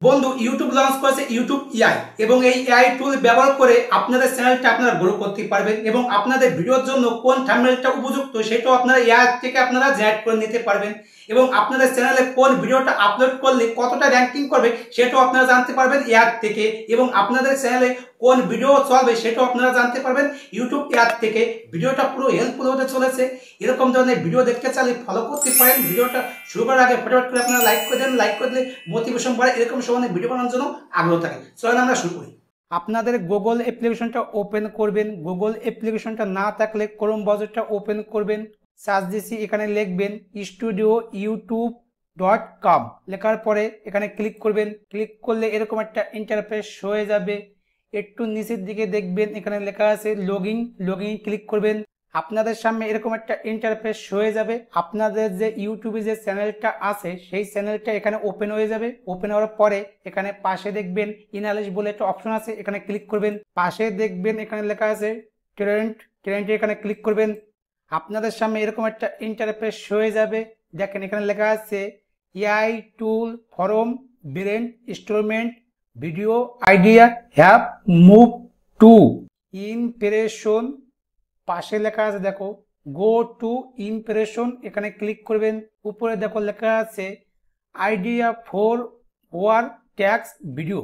বন্ধু YouTube launch করেছে YouTube AI এবং এই এআই টুল ব্যবহার করে আপনাদের চ্যানেলটা আপনারা গ্রো করতে পারবেন এবং আপনাদের ভিডিওর জন্য কোন থাম্বনেলটা উপযুক্ত সেটাও আপনারা এআই থেকে আপনারা জেনারেট করে নিতে পারবেন এবং আপনাদের চ্যানেলে কোন ভিডিওটা আপলোড করলে কতটা র্যাঙ্কিং করবে সেটাও আপনারা জানতে পারবেন এআই থেকে এবং আপনাদের চ্যানেলে কোন ভিডিও চলবে সেটাও আপনারা জানতে পারবেন ইউটিউব এআই থেকে। ভিডিওটা পুরো হেল্পফুল হতে চলেছে। এরকম ধরনের ভিডিও দেখতে চাইলে ফলো করতে পারেন। ভিডিওটা শুরু করার আগে ফটাফট করে আপনারা লাইক করে দেন। লাইক করে দিলে মোটিভেশন বাড়ে, এরকম সময় ভিডিও বানানোর জন্য আগ্রহ থাকে। চলেন আমরা শুরু করি। আপনাদের গুগল অ্যাপ্লিকেশনটা ওপেন করবেন। গুগল অ্যাপ্লিকেশনটা না থাকলে ক্রোম ব্রাউজারটা ওপেন করবেন। সার্চ দিছি, এখানে লিখবেন studioyoutube.com। লেখার পরে এখানে ক্লিক করবেন। ক্লিক করলে এরকম একটা ইন্টারফেস হয়ে যাবে। একটু নিচের দিকে দেখবেন এখানে লেখা আছে লগইন ক্লিক করবেন। আপনাদের সামনে এরকম একটা ইন্টারফেস হয়ে যাবে। আপনাদের যে ইউটিউবে যে চ্যানেলটা আছে সেই চ্যানেলটা এখানে ওপেন হয়ে যাবে। ওপেন হওয়ার পরে এখানে পাশে দেখবেন ইনালিশ বলে একটা অপশন আছে, এখানে ক্লিক করবেন। পাশে দেখবেন এখানে লেখা আছে ট্রেন্ড এখানে ক্লিক করবেন। আপনাদের সামনে এরকম একটা ইন্টারফেস হয়ে যাবে। দেখেন এখানে লেখা আছে AI tool from brainstorming video idea have move to impression. পাশে লেখা আছে দেখো গো টু ইমপ্রেশন, এখানে ক্লিক করবেন। উপরে দেখো লেখা আছে idea for war tax video.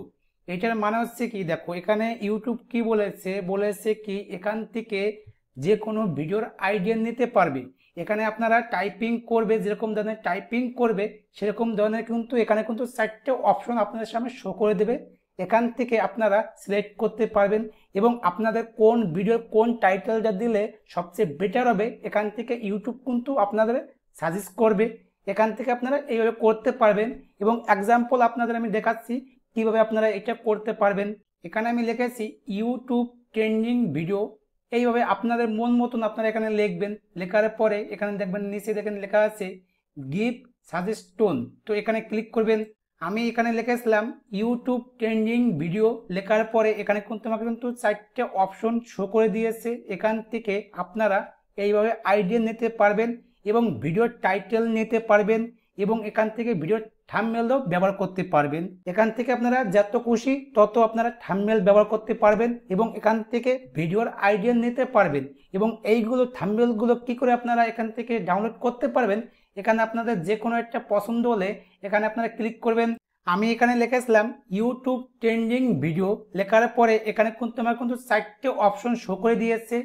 এটার মানে হচ্ছে কি, দেখো এখানে ইউটিউব কি বলেছে কি এখান থেকে যে কোনো ভিডিওর আইডিয়া নিতে পারবে। এখানে আপনারা টাইপিং করবে, যেরকম ধরনের টাইপিং করবে সেরকম ধরনের কিন্তু এখানে কিন্তু 4টে অপশন আপনাদের সামনে শো করে দেবে। এখান থেকে আপনারা সিলেক্ট করতে পারবেন এবং আপনাদের কোন ভিডিওর কোন টাইটেলটা দিলে সবচেয়ে বেটার হবে এখান থেকে ইউটিউব কিন্তু আপনাদের সাজেস্ট করবে। এখান থেকে আপনারা এইভাবে করতে পারবেন এবং এক্সাম্পল আপনাদের আমি দেখাচ্ছি কিভাবে আপনারা এটা করতে পারবেন। এখানে আমি লিখেছি ইউটিউব ট্রেন্ডিং ভিডিও। এইভাবে আপনাদের মন মতন আপনারা এখানে লিখবেন। লেখার পরে এখানে দেখবেন নিচে দেখেন লেখা আছে গিভ সাজেশন, তো এখানে ক্লিক করবেন। আমি এখানে লিখেছিলাম ইউটিউব ট্রেন্ডিং ভিডিও। লেখার পরে এখানে কিন্তু আমাকে কিন্তু 4টে অপশন শো করে দিয়েছে। এখান থেকে আপনারা এইভাবে আইডিয়া নিতে পারবেন এবং ভিডিওর টাইটেল নিতে পারবেন এবং এখান থেকে ভিডিওর থাম্বনেলও ব্যবহার করতে পারবেন। এখান থেকে আপনারা যত খুশি তত আপনারা থাম্বনেল ব্যবহার করতে পারবেন এবং এখান থেকে ভিডিওর আইডিয়া নিতে পারবেন এবং এইগুলো থাম্বনেলগুলো কি করে আপনারা এখান থেকে ডাউনলোড করতে পারবেন। এখানে আপনাদের যে কোনো একটা পছন্দ হলে এখানে আপনারা ক্লিক করবেন। আমি এখানে লিখেছিলাম ইউটিউব ট্রেন্ডিং ভিডিও। লেখার পরে এখানে কিন্তু আমার কিন্তু 4টে অপশন শো করে দিয়েছে।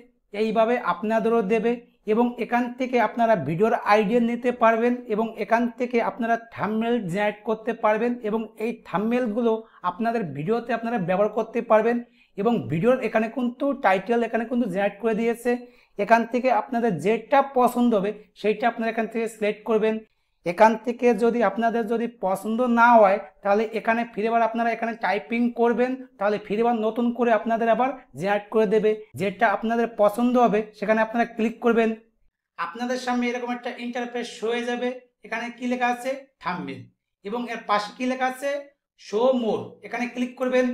এইভাবে আপনাদেরও দেবে এবং এখান থেকে আপনারা ভিডিওর আইডিয়া নিতে পারবেন এবং এখান থেকে আপনারা থাম্বনেল জেনারেট করতে পারবেন এবং এই থাম্বনেলগুলো আপনাদের ভিডিওতে আপনারা ব্যবহার করতে পারবেন এবং ভিডিওর এখানে কিন্তু টাইটেল এখানে কিন্তু জেনারেট করে দিয়েছে। এখান থেকে আপনাদের যেটা পছন্দ হবে সেইটা আপনারা এখান থেকে সিলেক্ট করবেন। এখান থেকে যদি আপনাদের যদি পছন্দ না হয় তাহলে এখানে ফিরেবার আপনারা এখানে টাইপিং করবেন, তাহলে ফিরেবার নতুন করে আপনাদের আবার জেনারেট করে দেবে। যেটা আপনাদের পছন্দ হবে সেখানে আপনারা ক্লিক করবেন। আপনাদের সামনে এরকম একটা ইন্টারফেস হয়ে যাবে। এখানে কি লেখা আছে থাম্বনেল এবং এর পাশে কি লেখা আছে শো মোর, এখানে ক্লিক করবেন।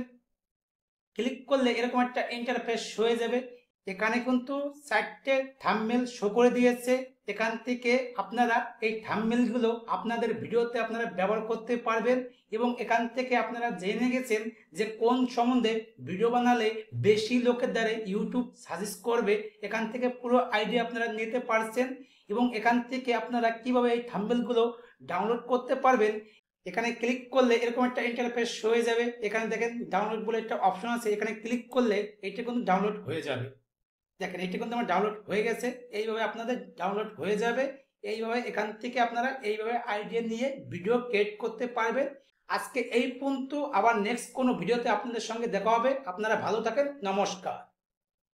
ক্লিক করলে এরকম একটা ইন্টারফেস হয়ে যাবে। এখানে কিন্তু 4টে থাম্বনেল শো করে দিয়েছে। এখান থেকে আপনারা এই থাম্বনেলগুলো আপনাদের ভিডিওতে আপনারা ব্যবহার করতে পারবেন এবং এখান থেকে আপনারা জেনে গেছেন যে কোন সম্বন্ধে ভিডিও বানালে বেশি লোকের দ্বারা ইউটিউব সাজেস্ট করবে। এখান থেকে পুরো আইডিয়া আপনারা নিতে পারছেন এবং এখান থেকে আপনারা কিভাবে এই থাম্বনেলগুলো ডাউনলোড করতে পারবেন। এখানে ক্লিক করলে এরকম একটা ইন্টারফেস হয়ে যাবে। এখানে দেখেন ডাউনলোড বলে একটা অপশন আছে, এখানে ক্লিক করলে এটা কিন্তু ডাউনলোড হয়ে যাবে। দেখেন এটা কিন্তু আমার ডাউনলোড হয়ে গেছে। এইভাবে আপনাদের ডাউনলোড হয়ে যাবে। এইভাবে এখান থেকে আপনারা এইভাবে আইডিয়া নিয়ে ভিডিও ক্রিয়েট করতে পারবেন। আজকে এই পর্যন্ত, আবার নেক্সট কোনো ভিডিওতে আপনাদের সঙ্গে দেখা হবে। আপনারা ভালো থাকেন, নমস্কার।